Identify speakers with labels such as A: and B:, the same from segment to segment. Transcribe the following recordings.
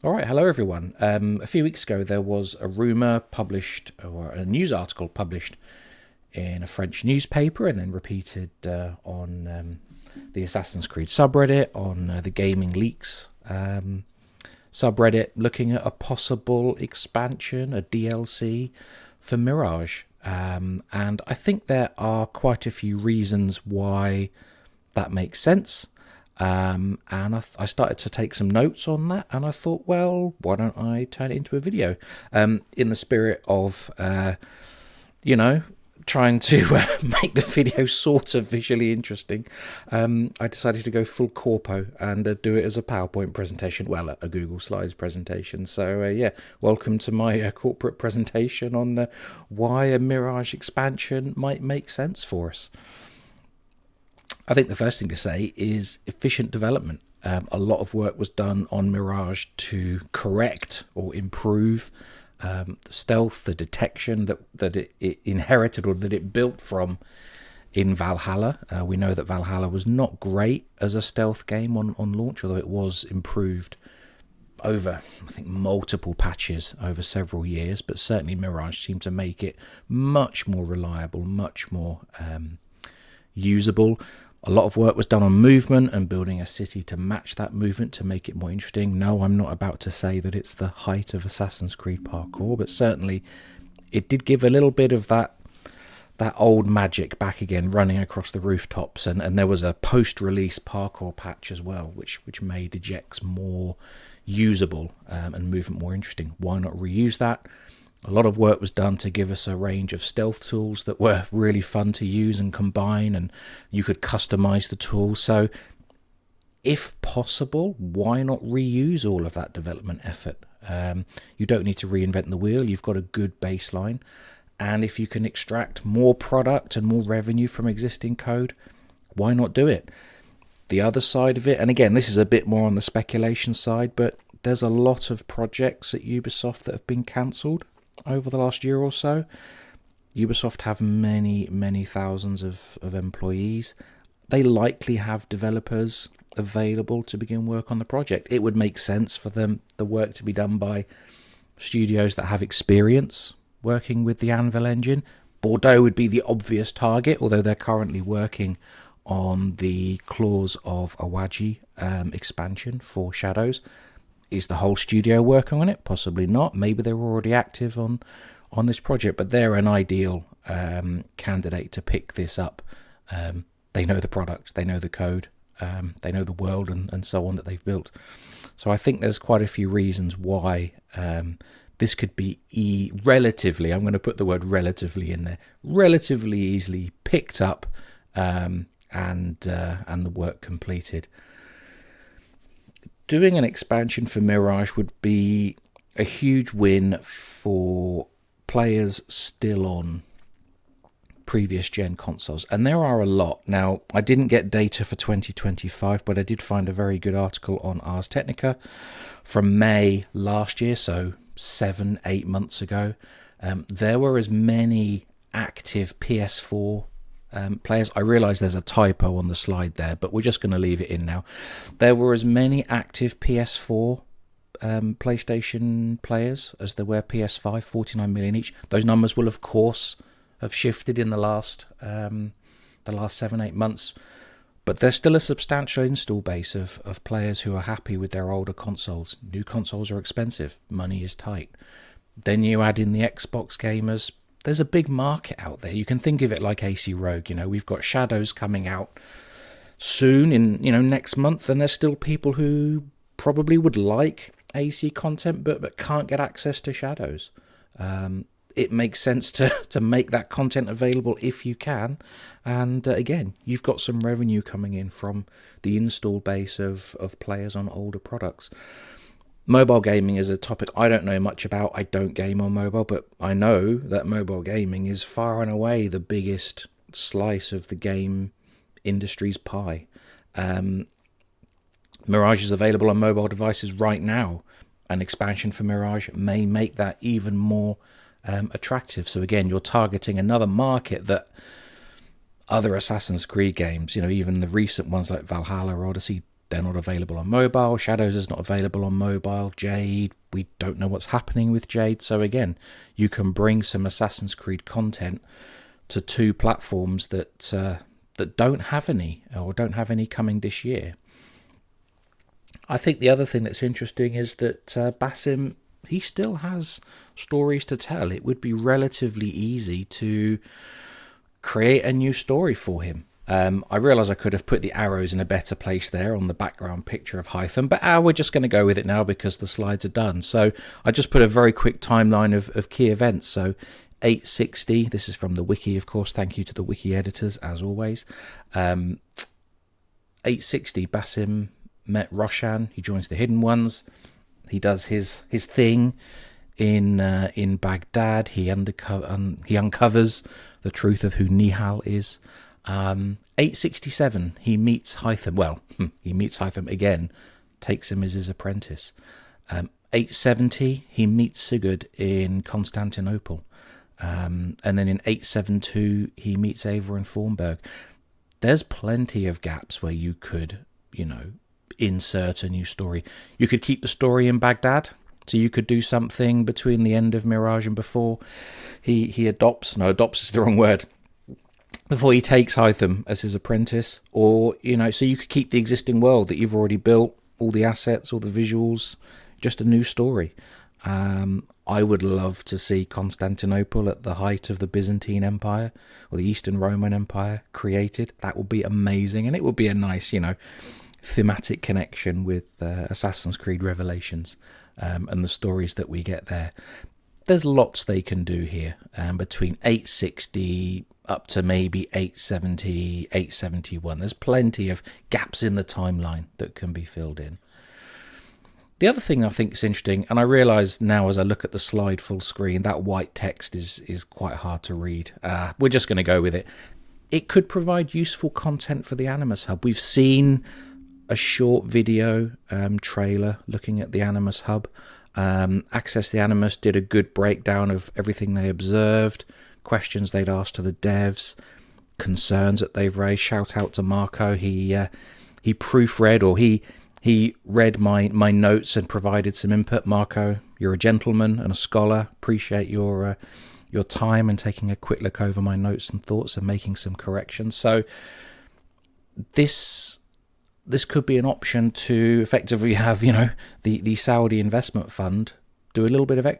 A: All right, hello everyone. A few weeks ago, there was a rumor published, or a news article published in a French newspaper, and then repeated on the Assassin's Creed subreddit, on the Gaming Leaks subreddit, looking at a possible expansion, a DLC for Mirage. And I think there are quite a few reasons why that makes sense. And I started to take some notes on that, and I thought, well, why don't I turn it into a video? In the spirit of, you know, trying to make the video sort of visually interesting, I decided to go full corpo and do it as a PowerPoint presentation, well, a Google Slides presentation. So, yeah, welcome to my corporate presentation on why a Mirage expansion might make sense for us. I think the first thing to say is efficient development. A lot of work was done on Mirage to correct or improve the stealth, the detection that it inherited or that it built from in Valhalla. We know that Valhalla was not great as a stealth game on launch, although it was improved over, I think, multiple patches over several years. But certainly Mirage seemed to make it much more reliable, much more usable. A lot of work was done on movement and building a city to match that movement to make it more interesting. No, I'm not about to say that it's the height of Assassin's Creed parkour, but certainly it did give a little bit of that old magic back again, running across the rooftops. And there was a post-release parkour patch as well, which made ejects more usable and movement more interesting. Why not reuse that? A lot of work was done to give us a range of stealth tools that were really fun to use and combine, and you could customize the tools. So, if possible, why not reuse all of that development effort? You don't need to reinvent the wheel. You've got a good baseline. And if you can extract more product and more revenue from existing code, why not do it? The other side of it, and again, this is a bit more on the speculation side, but there's a lot of projects at Ubisoft that have been cancelled over the last year or so. Ubisoft have many thousands of employees. They likely have developers available to begin work on the project. It would make sense for the work to be done by studios that have experience working with the Anvil engine. Bordeaux would be the obvious target, although they're currently working on the Claws of Awaji expansion for Shadows. Is the whole studio working on it? Possibly not. Maybe they were already active on this project, but they're an ideal candidate to pick this up. They know the product, they know the code, they know the world and so on that they've built. So I think there's quite a few reasons why this could be relatively, I'm going to put the word relatively in there, relatively easily picked up and the work completed. Doing an expansion for Mirage would be a huge win for players still on previous gen consoles, and there are a lot. Now, I didn't get data for 2025, but I did find a very good article on Ars Technica from May last year, so 7-8 months ago. There were as many active PS4 players. I realise there's a typo on the slide there, but we're just going to leave it in now. There were as many active PS4 PlayStation players as there were PS5, 49 million each. Those numbers will, of course, have shifted in the last 7-8 months, but there's still a substantial install base of players who are happy with their older consoles. New consoles are expensive. Money is tight. Then you add in the Xbox gamers. There's a big market out there. You can think of it like AC Rogue. We've got Shadows coming out soon in, next month, and there's still people who probably would like AC content but can't get access to Shadows. It makes sense to make that content available if you can. And again, you've got some revenue coming in from the install base of players on older products. Mobile gaming is a topic I don't know much about. I don't game on mobile, but I know that mobile gaming is far and away the biggest slice of the game industry's pie. Mirage is available on mobile devices right now. An expansion for Mirage may make that even more attractive. So again, you're targeting another market that other Assassin's Creed games, even the recent ones like Valhalla or Odyssey, they're not available on mobile. Shadows is not available on mobile. Jade, we don't know what's happening with Jade. So again, you can bring some Assassin's Creed content to 2 platforms that don't have any, or don't have any coming this year. I think the other thing that's interesting is that Basim, he still has stories to tell. It would be relatively easy to create a new story for him. I realise I could have put the arrows in a better place there on the background picture of Hytham, but we're just going to go with it now because the slides are done. So I just put a very quick timeline of key events. So 860, this is from the wiki, of course. Thank you to the wiki editors, as always. 860, Basim met Roshan. He joins the Hidden Ones. He does his thing in Baghdad. He uncovers the truth of who Nihal is. 867, he meets Hytham. Well, he meets Hytham again, takes him as his apprentice. 870, he meets Sigurd in Constantinople. And then in 872, he meets Ava in Formberg. There's plenty of gaps where you could, insert a new story. You could keep the story in Baghdad. So you could do something between the end of Mirage and before he adopts is the wrong word, before he takes Hytham as his apprentice. Or, so you could keep the existing world that you've already built, all the assets, all the visuals, just a new story. I would love to see Constantinople at the height of the Byzantine Empire or the Eastern Roman Empire created. That would be amazing, and it would be a nice, thematic connection with Assassin's Creed Revelations and the stories that we get there. There's lots they can do here between 860 up to maybe 870, 871. There's plenty of gaps in the timeline that can be filled in. The other thing I think is interesting, and I realise now as I look at the slide full screen, that white text is quite hard to read. We're just going to go with it. It could provide useful content for the Animus Hub. We've seen a short video trailer looking at the Animus Hub. Access the Animus did a good breakdown of everything they observed, questions they'd asked to the devs, concerns that they've raised. Shout out to Marco. He proofread, or he read my notes and provided some input. Marco, you're a gentleman and a scholar. Appreciate your time and taking a quick look over my notes and thoughts and making some corrections. So this could be an option to effectively have, the Saudi investment fund do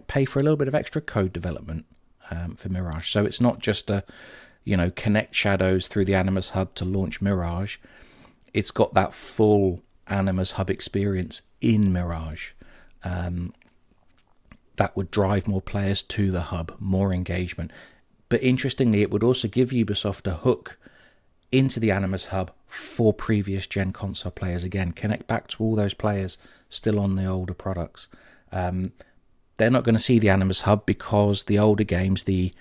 A: pay for a little bit of extra code development for Mirage. So it's not just connect Shadows through the Animus Hub to launch Mirage. It's got that full Animus Hub experience in Mirage. That would drive more players to the hub, more engagement. But interestingly, it would also give Ubisoft a hook into the Animus Hub for previous gen console players. Again, connect back to all those players still on the older products. They're not going to see the Animus Hub because the older games, the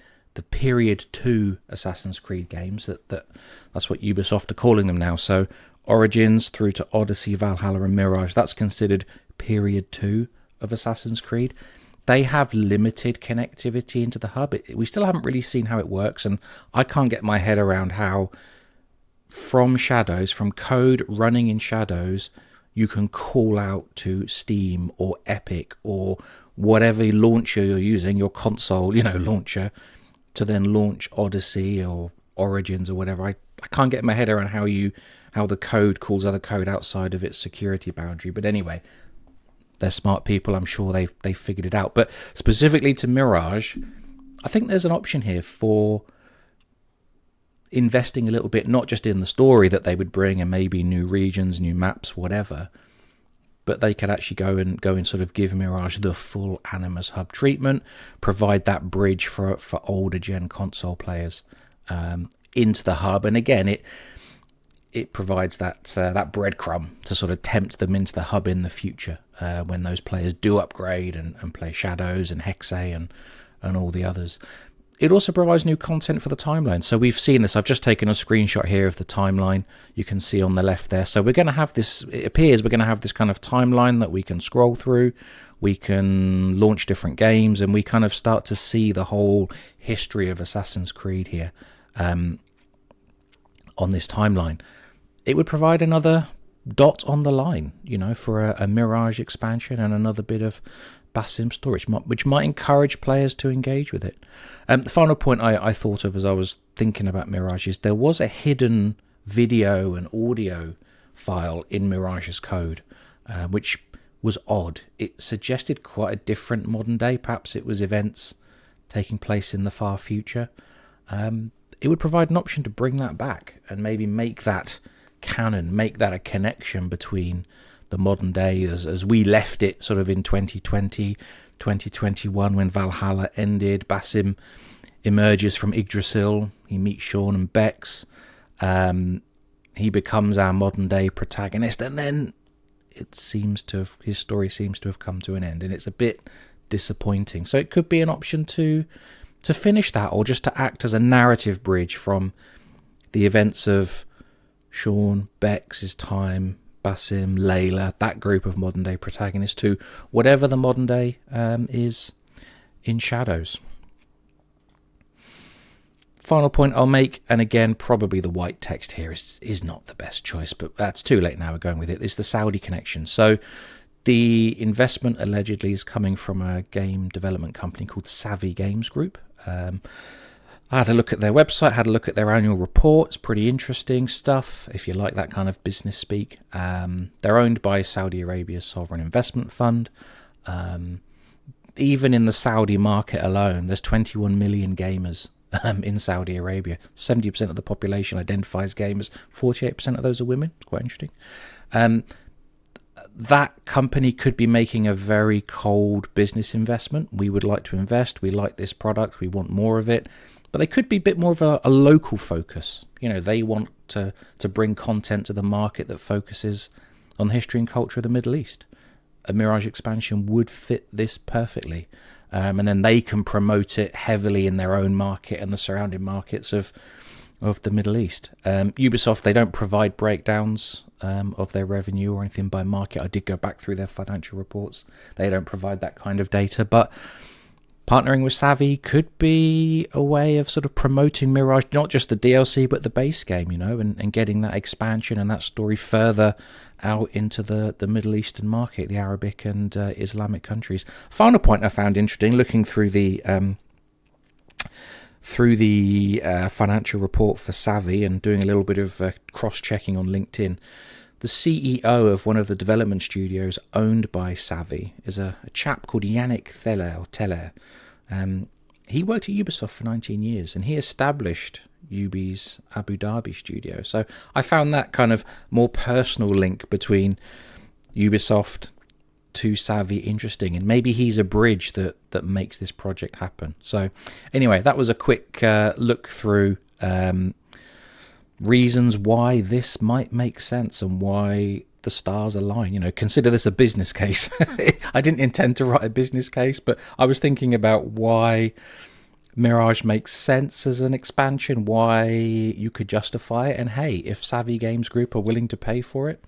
A: period 2 Assassin's Creed games, that's what Ubisoft are calling them now. So Origins through to Odyssey, Valhalla and Mirage, that's considered period 2 of Assassin's Creed. They have limited connectivity into the hub. We still haven't really seen how it works, and I can't get my head around how from Shadows, from code running in Shadows, you can call out to Steam or Epic or whatever launcher you're using, your console, launcher, to then launch Odyssey or Origins or whatever. I can't get my head around how the code calls other code outside of its security boundary. But anyway, they're smart people. I'm sure they've figured it out. But specifically to Mirage, I think there's an option here for investing a little bit, not just in the story that they would bring and maybe new regions, new maps, whatever, but they could actually go and sort of give Mirage the full Animus Hub treatment, provide that bridge for older gen console players into the hub. And again, it provides that breadcrumb to sort of tempt them into the hub in the future when those players do upgrade and play Shadows and Hexe and all the others. It also provides new content for the timeline. So we've seen this. I've just taken a screenshot here of the timeline. You can see on the left there. So we're going to have this, it appears we're going to have this kind of timeline that we can scroll through. We can launch different games, and we kind of start to see the whole history of Assassin's Creed here on this timeline. It would provide another dot on the line, for a Mirage expansion and another bit of Basim story, which might encourage players to engage with it. The final point I thought of as I was thinking about Mirage is there was a hidden video and audio file in Mirage's code, which was odd. It suggested quite a different modern day. Perhaps it was events taking place in the far future. It would provide an option to bring that back and maybe make that canon, make that a connection between the modern day as we left it sort of in 2020, 2021 when Valhalla ended. Basim emerges from Yggdrasil. He meets Sean and Bex. He becomes our modern day protagonist, and then his story seems to have come to an end, and it's a bit disappointing. So it could be an option to finish that, or just to act as a narrative bridge from the events of Sean, Bex's time, Basim, Layla, that group of modern day protagonists, to whatever the modern day is in Shadows. Final point I'll make, and again, probably the white text here is not the best choice, but that's too late now, we're going with it. It's the Saudi connection. So the investment allegedly is coming from a game development company called Savvy Games Group. I had a look at their website, had a look at their annual reports. Pretty interesting stuff if you like that kind of business speak. They're owned by Saudi Arabia's sovereign investment fund. Even in the Saudi market alone, there's 21 million gamers in Saudi Arabia. 70% of the population identifies gamers. 48% of those are women. It's quite interesting. That company could be making a very cold business investment. We would like to invest. We like this product. We want more of it. But they could be a bit more of a local focus. They want to bring content to the market that focuses on the history and culture of the Middle East. A Mirage expansion would fit this perfectly. And then they can promote it heavily in their own market and the surrounding markets of the Middle East. Ubisoft, they don't provide breakdowns of their revenue or anything by market. I did go back through their financial reports. They don't provide that kind of data, but partnering with Savvy could be a way of sort of promoting Mirage, not just the DLC, but the base game, and getting that expansion and that story further out into the Middle Eastern market, the Arabic and Islamic countries. Final point I found interesting, looking through the financial report for Savvy and doing a little bit of cross-checking on LinkedIn. The CEO of one of the development studios owned by Savvy is a chap called Yannick Teller. He worked at Ubisoft for 19 years, and he established Ubi's Abu Dhabi studio. So I found that kind of more personal link between Ubisoft to Savvy interesting, and maybe he's a bridge that makes this project happen. So anyway, that was a quick look through reasons why this might make sense and why the stars align. Consider this a business case. I didn't intend to write a business case, but I was thinking about why Mirage makes sense as an expansion, why you could justify it, and hey, if Savvy Games Group are willing to pay for it,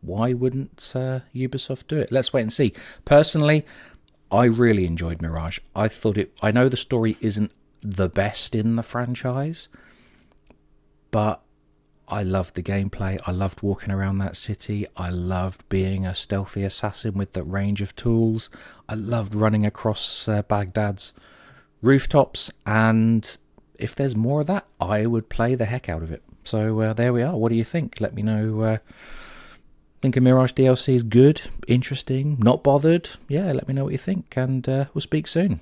A: why wouldn't Ubisoft do it? Let's wait and see. Personally, I really enjoyed Mirage. I know the story isn't the best in the franchise, but I loved the gameplay. I loved walking around that city. I loved being a stealthy assassin with the range of tools. I loved running across Baghdad's rooftops. And if there's more of that, I would play the heck out of it. So there we are. What do you think? Let me know. Think a Mirage DLC is good, interesting, not bothered? Yeah, let me know what you think. And we'll speak soon.